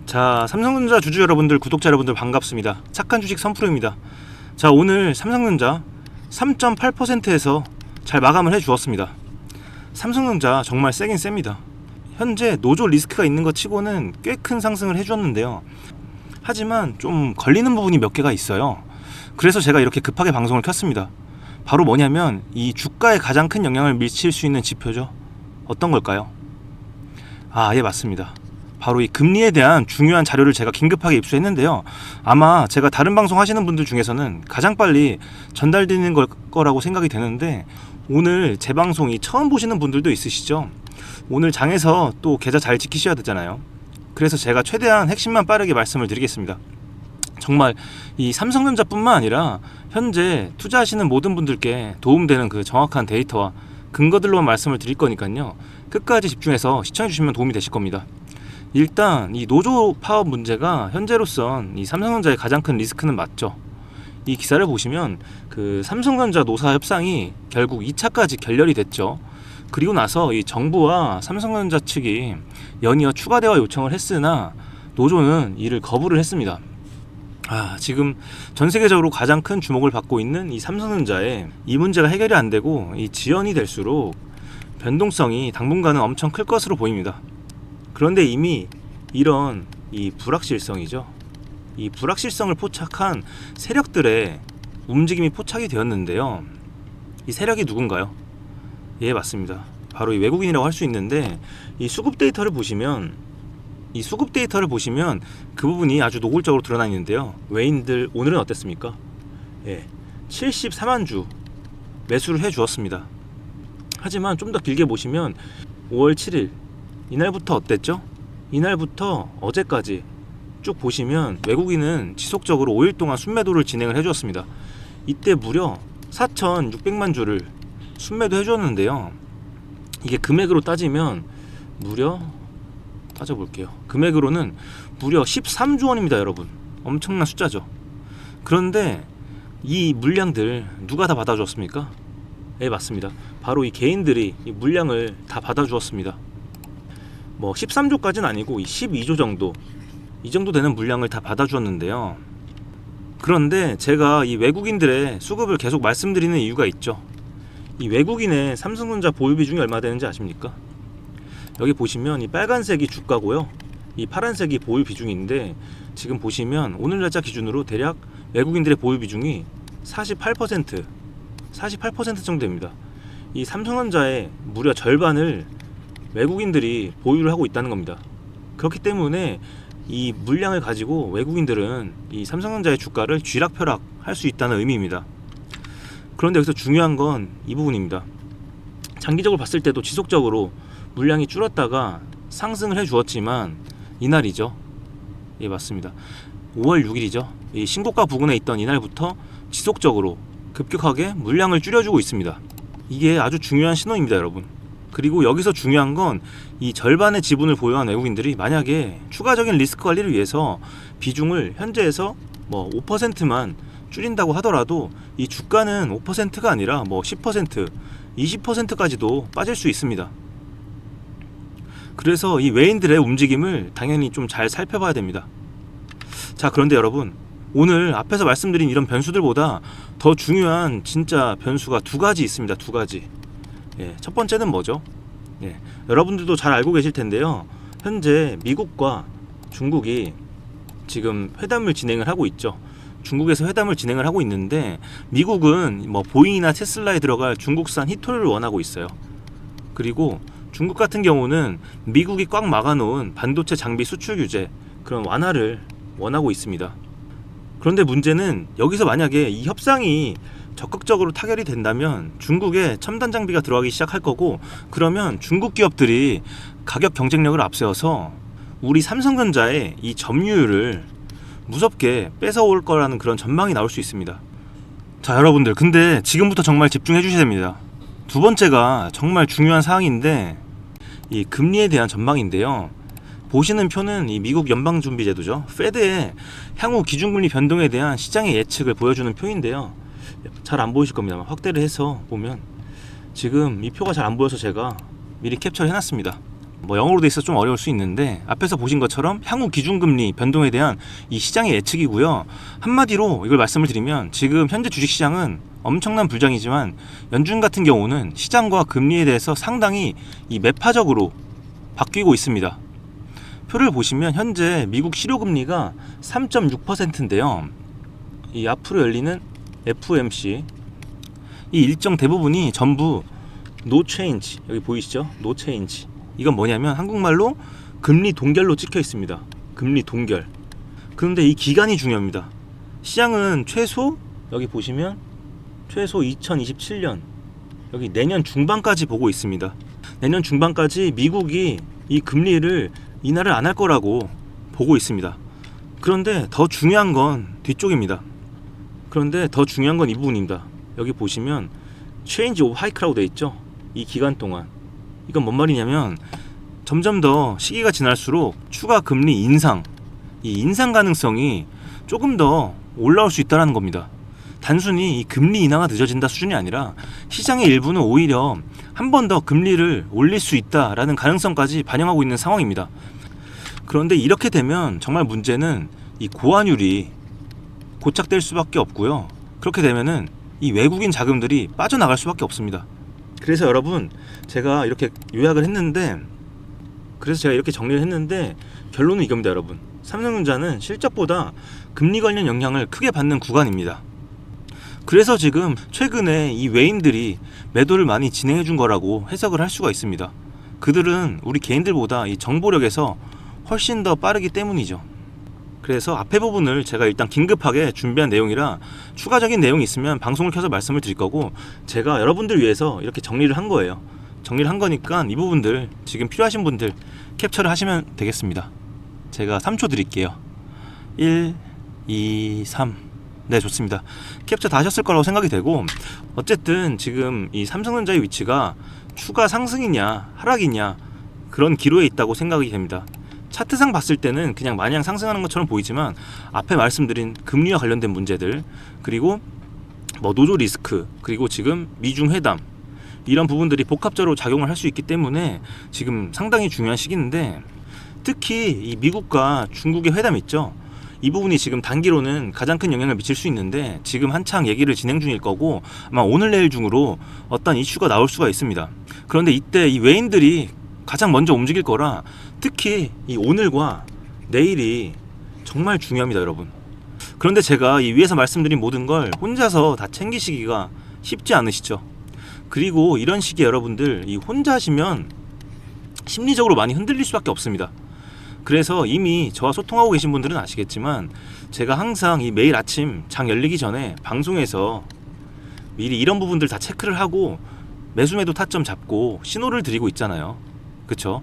자, 삼성전자 주주 여러분들, 구독자 여러분들 반갑습니다. 착한 주식 선프로입니다. 자, 오늘 삼성전자 3.8%에서 잘 마감을 해 주었습니다. 삼성전자 정말 세긴 셉니다. 현재 노조 리스크가 있는 것 치고는 꽤 큰 상승을 해 주었는데요. 하지만 좀 걸리는 부분이 몇 개가 있어요. 그래서 제가 이렇게 급하게 방송을 켰습니다. 바로 뭐냐면 이 주가에 가장 큰 영향을 미칠 수 있는 지표죠. 어떤 걸까요? 예, 맞습니다. 바로 이 금리에 대한 중요한 자료를 제가 긴급하게 입수했는데요. 아마 제가 다른 방송 하시는 분들 중에서는 가장 빨리 전달되는 거라고 생각이 되는데, 오늘 제 방송이 처음 보시는 분들도 있으시죠? 오늘 장에서 또 계좌 잘 지키셔야 되잖아요. 그래서 제가 최대한 핵심만 빠르게 말씀을 드리겠습니다. 정말 이 삼성전자뿐만 아니라 현재 투자하시는 모든 분들께 도움되는 그 정확한 데이터와 근거들로만 말씀을 드릴 거니까요. 끝까지 집중해서 시청해 주시면 도움이 되실 겁니다. 일단 이 노조 파업 문제가 현재로선 이 삼성전자의 가장 큰 리스크는 맞죠. 이 기사를 보시면 그 삼성전자 노사 협상이 결국 2차까지 결렬이 됐죠. 그리고 나서 이 정부와 삼성전자 측이 연이어 추가 대화 요청을 했으나 노조는 이를 거부를 했습니다. 지금 전 세계적으로 가장 큰 주목을 받고 있는 이 삼성전자에 이 문제가 해결이 안 되고 이 지연이 될수록 변동성이 당분간은 엄청 클 것으로 보입니다. 그런데 이미 이런 이 불확실성이죠. 이 불확실성을 포착한 세력들의 움직임이 포착이 되었는데요. 이 세력이 누군가요? 예, 맞습니다. 바로 이 외국인이라고 할 수 있는데, 이 수급 데이터를 보시면 그 부분이 아주 노골적으로 드러나 있는데요. 외인들 오늘은 어땠습니까? 74만 주 매수를 해 주었습니다. 하지만 좀 더 길게 보시면 5월 7일 이날부터 어땠죠? 이날부터 어제까지 쭉 보시면 외국인은 지속적으로 5일 동안 순매도를 진행을 해 주었습니다. 이때 무려 4,600만 주를 순매도 해 주었는데요. 이게 금액으로 따지면 금액으로는 무려 13조 원입니다, 여러분. 엄청난 숫자죠. 그런데 이 물량들 누가 다 받아주었습니까? 네, 맞습니다. 바로 이 개인들이 이 물량을 다 받아주었습니다. 13조까지는 아니고 12조 정도, 이 정도 되는 물량을 다 받아주었는데요. 그런데 제가 이 외국인들의 수급을 계속 말씀드리는 이유가 있죠. 이 외국인의 삼성전자 보유 비중이 얼마 되는지 아십니까? 여기 보시면 이 빨간색이 주가고요, 이 파란색이 보유 비중인데, 지금 보시면 오늘 날짜 기준으로 대략 외국인들의 보유 비중이 48% 정도 됩니다. 이 삼성전자의 무려 절반을 외국인들이 보유를 하고 있다는 겁니다. 그렇기 때문에 이 물량을 가지고 외국인들은 이 삼성전자의 주가를 쥐락펴락 할 수 있다는 의미입니다. 그런데 여기서 중요한 건 이 부분입니다. 장기적으로 봤을 때도 지속적으로 물량이 줄었다가 상승을 해 주었지만, 이날이죠. 예, 맞습니다. 5월 6일이죠. 이 신고가 부근에 있던 이날부터 지속적으로 급격하게 물량을 줄여주고 있습니다. 이게 아주 중요한 신호입니다, 여러분. 그리고 여기서 중요한 건 이 절반의 지분을 보유한 외국인들이 만약에 추가적인 리스크 관리를 위해서 비중을 현재에서 5%만 줄인다고 하더라도 이 주가는 5%가 아니라 10%, 20%까지도 빠질 수 있습니다. 그래서 이 외인들의 움직임을 당연히 좀 잘 살펴봐야 됩니다. 자, 그런데 여러분, 오늘 앞에서 말씀드린 이런 변수들보다 더 중요한 진짜 변수가 두 가지 있습니다. 두 가지. 첫 번째는 뭐죠? 여러분들도 잘 알고 계실 텐데요. 현재 미국과 중국이 지금 회담을 진행을 하고 있죠. 중국에서 회담을 진행을 하고 있는데, 미국은 보잉이나 테슬라에 들어갈 중국산 히토를 원하고 있어요. 그리고 중국 같은 경우는 미국이 꽉 막아놓은 반도체 장비 수출 규제, 그런 완화를 원하고 있습니다. 그런데 문제는 여기서 만약에 이 협상이 적극적으로 타결이 된다면 중국에 첨단 장비가 들어가기 시작할 거고, 그러면 중국 기업들이 가격 경쟁력을 앞세워서 우리 삼성전자의 이 점유율을 무섭게 뺏어올 거라는 그런 전망이 나올 수 있습니다. 자, 여러분들, 근데 지금부터 정말 집중해 주셔야 됩니다. 두 번째가 정말 중요한 사항인데, 이 금리에 대한 전망인데요. 보시는 표는 이 미국 연방준비제도죠. 페드의 향후 기준금리 변동에 대한 시장의 예측을 보여주는 표인데요. 잘 안 보이실 겁니다. 확대를 해서 보면 지금 이 표가 잘 안 보여서 제가 미리 캡처를 해놨습니다. 뭐 영어로 돼 있어서 좀 어려울 수 있는데 앞에서 보신 것처럼 향후 기준금리 변동에 대한 이 시장의 예측이고요. 한마디로 이걸 말씀을 드리면 지금 현재 주식시장은 엄청난 불장이지만 연준 같은 경우는 시장과 금리에 대해서 상당히 이 매파적으로 바뀌고 있습니다. 표를 보시면 현재 미국 실효금리가 3.6%인데요. 이 앞으로 열리는 FOMC 이 일정 대부분이 전부 No change, 여기 보이시죠? No change. 이건 뭐냐면 한국말로 금리 동결로 찍혀 있습니다. 금리 동결. 그런데 이 기간이 중요합니다. 시장은 최소 여기 보시면 최소 2027년 여기 내년 중반까지 보고 있습니다. 내년 중반까지 미국이 이 금리를 인하를 안 할 거라고 보고 있습니다. 그런데 더 중요한 건 뒤쪽입니다. 그런데 더 중요한 건 이 부분입니다. 여기 보시면 change of hike라고 되어 있죠. 이 기간 동안 이건 뭔 말이냐면 점점 더 시기가 지날수록 추가 금리 인상, 이 인상 가능성이 조금 더 올라올 수 있다는 겁니다. 단순히 이 금리 인하가 늦어진다 수준이 아니라 시장의 일부는 오히려 한 번 더 금리를 올릴 수 있다라는 가능성까지 반영하고 있는 상황입니다. 그런데 이렇게 되면 정말 문제는 이 고환율이 고착될 수밖에 없고요. 그렇게 되면은 이 외국인 자금들이 빠져나갈 수밖에 없습니다. 그래서 여러분 제가 이렇게 요약을 했는데 그래서 제가 이렇게 정리를 했는데 결론은 이겁니다. 여러분 삼성전자는 실적보다 금리 관련 영향을 크게 받는 구간입니다. 그래서 지금 최근에 이 외인들이 매도를 많이 진행해 준 거라고 해석을 할 수가 있습니다. 그들은 우리 개인들보다 이 정보력에서 훨씬 더 빠르기 때문이죠. 그래서 앞에 부분을 제가 일단 긴급하게 준비한 내용이라 추가적인 내용이 있으면 방송을 켜서 말씀을 드릴 거고 제가 여러분들 위해서 이렇게 정리를 한 거예요. 정리를 한 거니까 이 부분들 지금 필요하신 분들 캡처를 하시면 되겠습니다. 제가 3초 드릴게요. 1, 2, 3. 네, 좋습니다. 캡처 다 하셨을 거라고 생각이 되고 어쨌든 지금 이 삼성전자의 위치가 추가 상승이냐 하락이냐 그런 기로에 있다고 생각이 됩니다. 차트상 봤을 때는 그냥 마냥 상승하는 것처럼 보이지만 앞에 말씀드린 금리와 관련된 문제들 그리고 뭐 노조 리스크 그리고 지금 미중 회담 이런 부분들이 복합적으로 작용을 할 수 있기 때문에 지금 상당히 중요한 시기인데 특히 이 미국과 중국의 회담 있죠. 이 부분이 지금 단기로는 가장 큰 영향을 미칠 수 있는데 지금 한창 얘기를 진행 중일 거고 아마 오늘 내일 중으로 어떤 이슈가 나올 수가 있습니다. 그런데 이때 이 외인들이 가장 먼저 움직일 거라 특히 이 오늘과 내일이 정말 중요합니다, 여러분. 그런데 제가 이 위에서 말씀드린 모든 걸 혼자서 다 챙기시기가 쉽지 않으시죠? 그리고 이런 시기에 여러분들 이 혼자 하시면 심리적으로 많이 흔들릴 수밖에 없습니다. 그래서 이미 저와 소통하고 계신 분들은 아시겠지만 제가 항상 이 매일 아침 장 열리기 전에 방송에서 미리 이런 부분들 다 체크를 하고 매수매도 타점 잡고 신호를 드리고 있잖아요. 그쵸?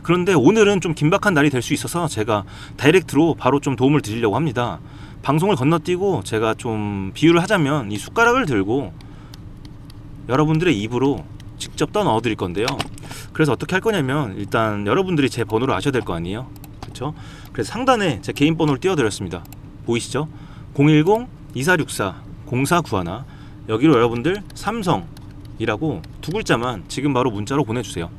그런데 오늘은 좀 긴박한 날이 될 수 있어서 제가 다이렉트로 바로 좀 도움을 드리려고 합니다. 방송을 건너뛰고 제가 좀 비유를 하자면 이 숟가락을 들고 여러분들의 입으로 직접 떠넣어 드릴 건데요. 그래서 어떻게 할 거냐면 일단 여러분들이 제 번호를 아셔야 될 거 아니에요. 그렇죠? 그래서 상단에 제 개인 번호를 띄워드렸습니다. 보이시죠? 010-2464-0491 여기로 여러분들 삼성이라고 두 글자만 지금 바로 문자로 보내주세요.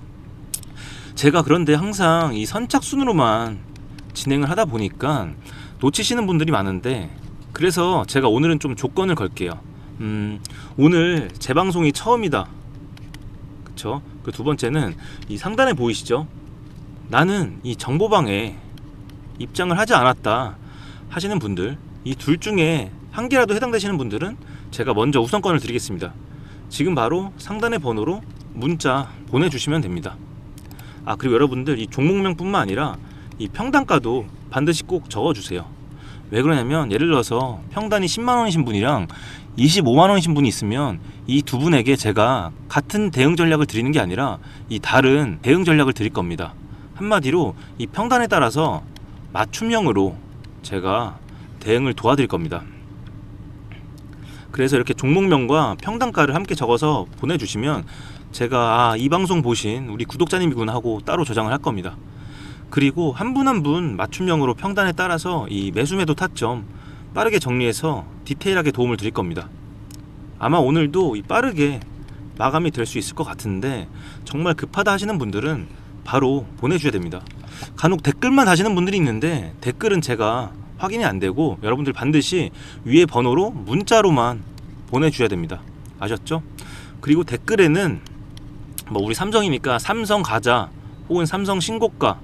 제가 그런데 항상 이 선착순으로만 진행을 하다 보니까 놓치시는 분들이 많은데 그래서 제가 오늘은 좀 조건을 걸게요. 오늘 제 방송이 처음이다. 그쵸? 그 두 번째는 이 상단에 보이시죠? 나는 이 정보방에 입장을 하지 않았다 하시는 분들 이 둘 중에 한 개라도 해당되시는 분들은 제가 먼저 우선권을 드리겠습니다. 지금 바로 상단의 번호로 문자 보내주시면 됩니다. 아 그리고 여러분들 이 종목명뿐만 아니라 이 평단가도 반드시 꼭 적어주세요. 왜 그러냐면 예를 들어서 평단이 10만원이신 분이랑 25만원이신 분이 있으면 이 두 분에게 제가 같은 대응 전략을 드리는 게 아니라 이 다른 대응 전략을 드릴 겁니다. 한마디로 이 평단에 따라서 맞춤형으로 제가 대응을 도와드릴 겁니다. 그래서 이렇게 종목명과 평단가를 함께 적어서 보내주시면 제가 이 방송 보신 우리 구독자님이구나 하고 따로 저장을 할 겁니다. 그리고 한 분 한 분 맞춤형으로 평단에 따라서 이 매수매도 타점 빠르게 정리해서 디테일하게 도움을 드릴 겁니다. 아마 오늘도 빠르게 마감이 될 수 있을 것 같은데 정말 급하다 하시는 분들은 바로 보내주셔야 됩니다. 간혹 댓글만 다시는 분들이 있는데 댓글은 제가 확인이 안 되고 여러분들 반드시 위에 번호로 문자로만 보내주셔야 됩니다. 아셨죠? 그리고 댓글에는 뭐 우리 삼성이니까 삼성 가자 혹은 삼성 신고가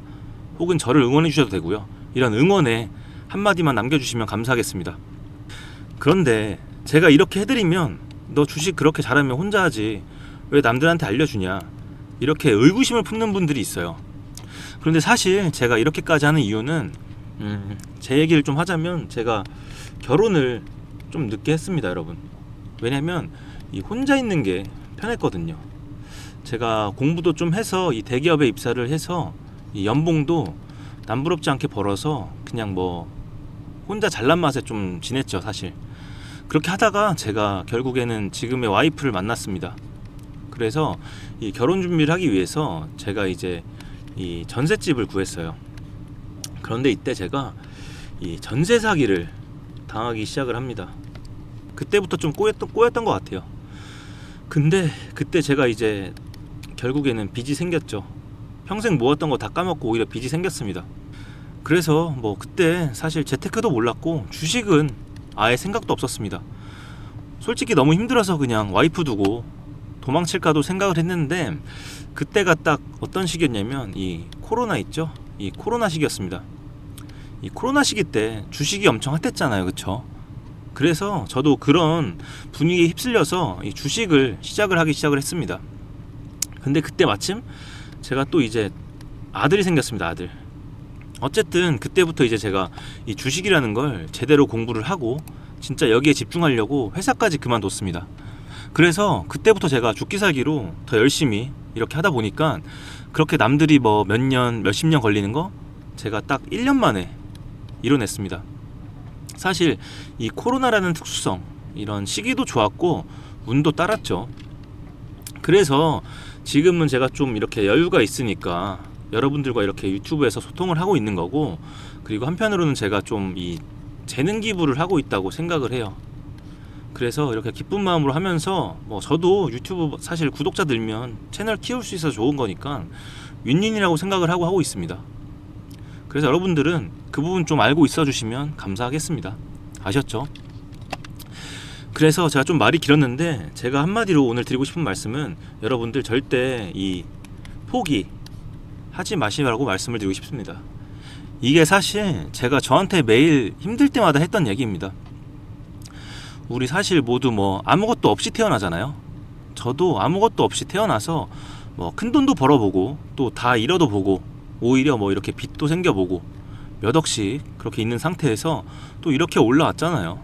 혹은 저를 응원해 주셔도 되고요. 이런 응원에 한마디만 남겨주시면 감사하겠습니다. 그런데 제가 이렇게 해드리면 너 주식 그렇게 잘하면 혼자 하지 왜 남들한테 알려주냐 이렇게 의구심을 품는 분들이 있어요. 그런데 사실 제가 이렇게까지 하는 이유는 제 얘기를 좀 하자면 제가 결혼을 좀 늦게 했습니다, 여러분. 왜냐면 이 혼자 있는 게 편했거든요. 제가 공부도 좀 해서 이 대기업에 입사를 해서 이 연봉도 남부럽지 않게 벌어서 그냥 뭐 혼자 잘난 맛에 좀 지냈죠, 사실. 그렇게 하다가 제가 결국에는 지금의 와이프를 만났습니다. 그래서 이 결혼 준비를 하기 위해서 제가 이제 이 전셋집을 구했어요. 그런데 이때 제가 이 전세 사기를 당하기 시작을 합니다. 그때부터 좀 꼬였던 것 같아요. 근데 그때 제가 이제 결국에는 빚이 생겼죠. 평생 모았던 거 다 까먹고 오히려 빚이 생겼습니다. 그래서 뭐 그때 사실 재테크도 몰랐고 주식은 아예 생각도 없었습니다. 솔직히 너무 힘들어서 그냥 와이프 두고 도망칠까도 생각을 했는데 그때가 딱 어떤 시기였냐면 이 코로나 있죠? 이 코로나 시기였습니다. 이 코로나 시기 때 주식이 엄청 핫했잖아요, 그쵸? 그래서 저도 그런 분위기에 휩쓸려서 이 주식을 시작을 했습니다. 근데 그때 마침 제가 또 이제 아들이 생겼습니다, 아들. 어쨌든 그때부터 이제 제가 이 주식이라는 걸 제대로 공부를 하고 진짜 여기에 집중하려고 회사까지 그만뒀습니다. 그래서 그때부터 제가 죽기 살기로 더 열심히 이렇게 하다 보니까 그렇게 남들이 뭐 몇 년, 몇십 년 걸리는 거 제가 딱 1년 만에 이뤄냈습니다. 사실 이 코로나라는 특수성, 이런 시기도 좋았고 운도 따랐죠. 그래서 지금은 제가 좀 이렇게 여유가 있으니까 여러분들과 이렇게 유튜브에서 소통을 하고 있는 거고, 그리고 한편으로는 제가 좀 이 재능 기부를 하고 있다고 생각을 해요. 그래서 이렇게 기쁜 마음으로 하면서 뭐 저도 유튜브 사실 구독자 늘면 채널 키울 수 있어서 좋은 거니까 윈윈이라고 생각을 하고 있습니다. 그래서 여러분들은 그 부분 좀 알고 있어 주시면 감사하겠습니다. 아셨죠? 그래서 제가 좀 말이 길었는데 제가 한마디로 오늘 드리고 싶은 말씀은 여러분들 절대 이 포기 하지 마시라고 말씀을 드리고 싶습니다. 이게 사실 제가 저한테 매일 힘들 때마다 했던 얘기입니다. 우리 사실 모두 뭐 아무것도 없이 태어나잖아요. 저도 아무것도 없이 태어나서 뭐 큰 돈도 벌어보고 또 다 잃어도 보고 오히려 뭐 이렇게 빚도 생겨보고 몇 억씩 그렇게 있는 상태에서 또 이렇게 올라왔잖아요.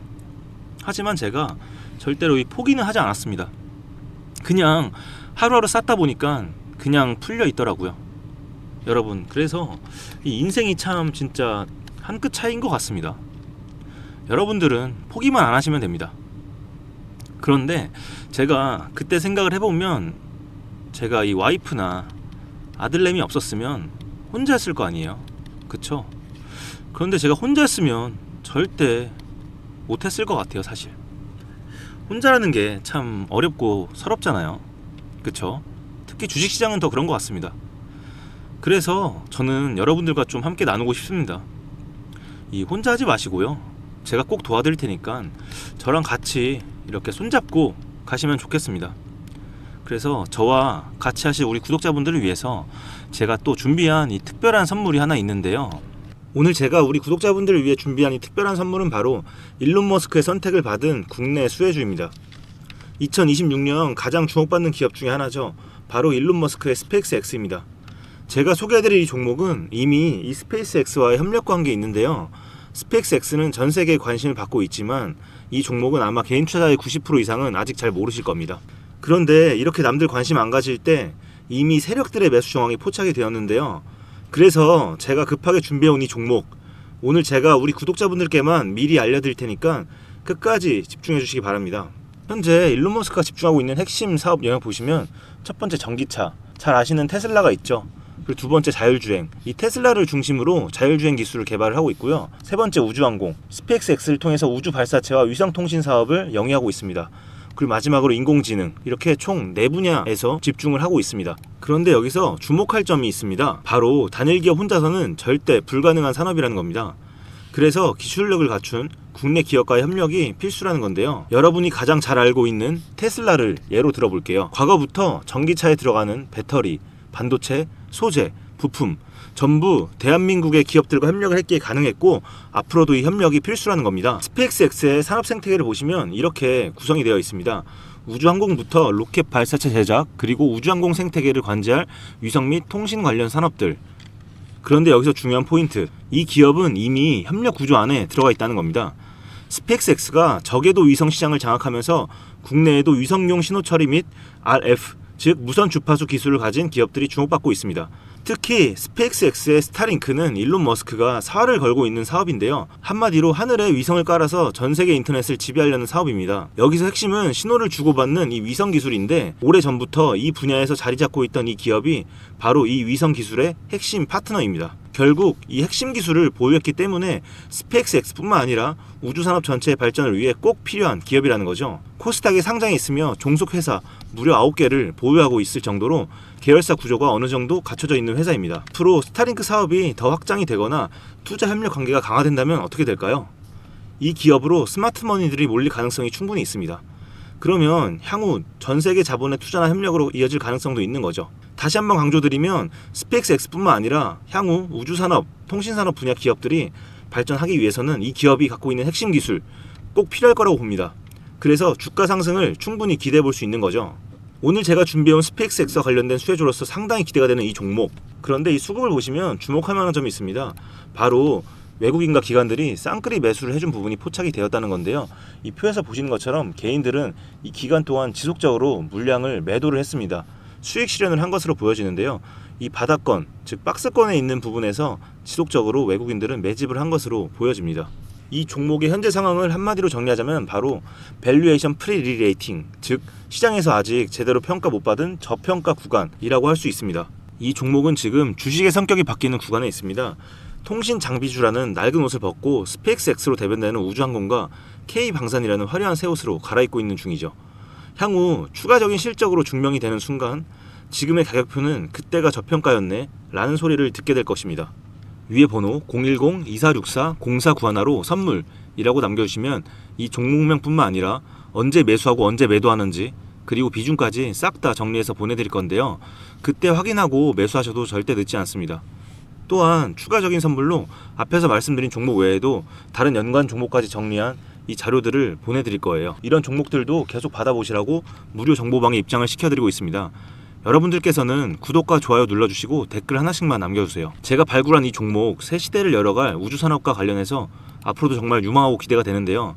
하지만 제가 절대로 이 포기는 하지 않았습니다. 그냥 하루하루 쌓다 보니까 그냥 풀려 있더라고요. 여러분, 그래서 이 인생이 참 진짜 한 끗 차이인 것 같습니다. 여러분들은 포기만 안 하시면 됩니다. 그런데 제가 그때 생각을 해보면 제가 이 와이프나 아들내미 없었으면 혼자였을 거 아니에요, 그쵸? 그런데 제가 혼자였으면 절대 못했을 것 같아요. 사실 혼자라는 게 참 어렵고 서럽잖아요, 그쵸? 특히 주식시장은 더 그런 것 같습니다. 그래서 저는 여러분들과 좀 함께 나누고 싶습니다. 이 혼자 하지 마시고요, 제가 꼭 도와드릴 테니까 저랑 같이 이렇게 손잡고 가시면 좋겠습니다. 그래서 저와 같이 하실 우리 구독자분들을 위해서 제가 또 준비한 이 특별한 선물이 하나 있는데요. 오늘 제가 우리 구독자분들을 위해 준비한 이 특별한 선물은 바로 일론 머스크의 선택을 받은 국내 수혜주입니다. 2026년 가장 주목받는 기업 중에 하나죠. 바로 일론 머스크의 스페이스X입니다. 제가 소개해드릴 이 종목은 이미 이 스페이스X와의 협력 관계에 있는데요. 스페이스X는 전 세계에 관심을 받고 있지만 이 종목은 아마 개인 투자자의 90% 이상은 아직 잘 모르실 겁니다. 그런데 이렇게 남들 관심 안 가질 때 이미 세력들의 매수 정황이 포착이 되었는데요. 그래서 제가 급하게 준비해온 이 종목, 오늘 제가 우리 구독자분들께만 미리 알려드릴 테니까 끝까지 집중해 주시기 바랍니다. 현재 일론 머스크가 집중하고 있는 핵심 사업 영역 보시면 첫 번째 전기차, 잘 아시는 테슬라가 있죠. 그리고 두 번째 자율주행, 이 테슬라를 중심으로 자율주행 기술을 개발을 하고 있고요. 세 번째 우주항공, 스페이스X를 통해서 우주 발사체와 위성통신 사업을 영위하고 있습니다. 그리고 마지막으로 인공지능, 이렇게 총 4분야에서 집중을 하고 있습니다. 그런데 여기서 주목할 점이 있습니다. 바로 단일 기업 혼자서는 절대 불가능한 산업이라는 겁니다. 그래서 기술력을 갖춘 국내 기업과의 협력이 필수라는 건데요. 여러분이 가장 잘 알고 있는 테슬라를 예로 들어볼게요. 과거부터 전기차에 들어가는 배터리, 반도체, 소재, 부품 전부 대한민국의 기업들과 협력을 했기에 가능했고 앞으로도 이 협력이 필수라는 겁니다. 스페이스X의 산업 생태계를 보시면 이렇게 구성이 되어 있습니다. 우주항공부터 로켓 발사체 제작, 그리고 우주항공 생태계를 관제할 위성 및 통신 관련 산업들. 그런데 여기서 중요한 포인트, 이 기업은 이미 협력 구조 안에 들어가 있다는 겁니다. 스페이스X가 저궤도 위성 시장을 장악하면서 국내에도 위성용 신호 처리 및 RF, 즉 무선 주파수 기술을 가진 기업들이 주목받고 있습니다. 특히 스페이스X의 스타링크는 일론 머스크가 사활을 걸고 있는 사업인데요. 한마디로 하늘에 위성을 깔아서 전 세계 인터넷을 지배하려는 사업입니다. 여기서 핵심은 신호를 주고받는 이 위성 기술인데 오래전부터 이 분야에서 자리 잡고 있던 이 기업이 바로 이 위성 기술의 핵심 파트너입니다. 결국 이 핵심 기술을 보유했기 때문에 스페이스X뿐만 아니라 우주산업 전체의 발전을 위해 꼭 필요한 기업이라는 거죠. 코스닥에 상장해 있으며 종속 회사 무려 9개를 보유하고 있을 정도로 계열사 구조가 어느 정도 갖춰져 있는 회사입니다. 앞으로 스타링크 사업이 더 확장이 되거나 투자 협력 관계가 강화된다면 어떻게 될까요? 이 기업으로 스마트머니들이 몰릴 가능성이 충분히 있습니다. 그러면 향후 전 세계 자본의 투자나 협력으로 이어질 가능성도 있는 거죠. 다시 한번 강조드리면 스페이스X뿐만 아니라 향후 우주산업, 통신산업 분야 기업들이 발전하기 위해서는 이 기업이 갖고 있는 핵심 기술 꼭 필요할 거라고 봅니다. 그래서 주가 상승을 충분히 기대해 볼 수 있는 거죠. 오늘 제가 준비해온 스페이스X와 관련된 수혜주로서 상당히 기대가 되는 이 종목. 그런데 이 수급을 보시면 주목할 만한 점이 있습니다. 바로 외국인과 기관들이 쌍끌이 매수를 해준 부분이 포착이 되었다는 건데요. 이 표에서 보시는 것처럼 개인들은 이 기간 동안 지속적으로 물량을 매도를 했습니다. 수익 실현을 한 것으로 보여지는데요. 이 바닥권, 즉 박스권에 있는 부분에서 지속적으로 외국인들은 매집을 한 것으로 보여집니다. 이 종목의 현재 상황을 한마디로 정리하자면 바로 밸류에이션 프리리레이팅, 즉 시장에서 아직 제대로 평가 못 받은 저평가 구간이라고 할 수 있습니다. 이 종목은 지금 주식의 성격이 바뀌는 구간에 있습니다. 통신 장비주라는 낡은 옷을 벗고 스페이스X로 대변되는 우주항공과 K방산이라는 화려한 새 옷으로 갈아입고 있는 중이죠. 향후 추가적인 실적으로 증명이 되는 순간 지금의 가격표는 그때가 저평가였네 라는 소리를 듣게 될 것입니다. 위에 번호 010-2464-0491로 선물이라고 남겨주시면 이 종목명뿐만 아니라 언제 매수하고 언제 매도하는지 그리고 비중까지 싹 다 정리해서 보내드릴 건데요. 그때 확인하고 매수하셔도 절대 늦지 않습니다. 또한 추가적인 선물로 앞에서 말씀드린 종목 외에도 다른 연관 종목까지 정리한 이 자료들을 보내드릴 거예요. 이런 종목들도 계속 받아보시라고 무료 정보방에 입장을 시켜드리고 있습니다. 여러분들께서는 구독과 좋아요 눌러주시고 댓글 하나씩만 남겨주세요. 제가 발굴한 이 종목 새 시대를 열어갈 우주산업과 관련해서 앞으로도 정말 유망하고 기대가 되는데요.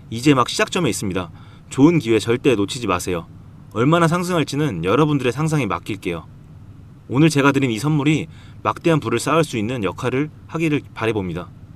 이제 막 시작점에 있습니다. 좋은 기회 절대 놓치지 마세요. 얼마나 상승할지는 여러분들의 상상에 맡길게요. 오늘 제가 드린 이 선물이 막대한 부를 쌓을 수 있는 역할을 하기를 바라봅니다.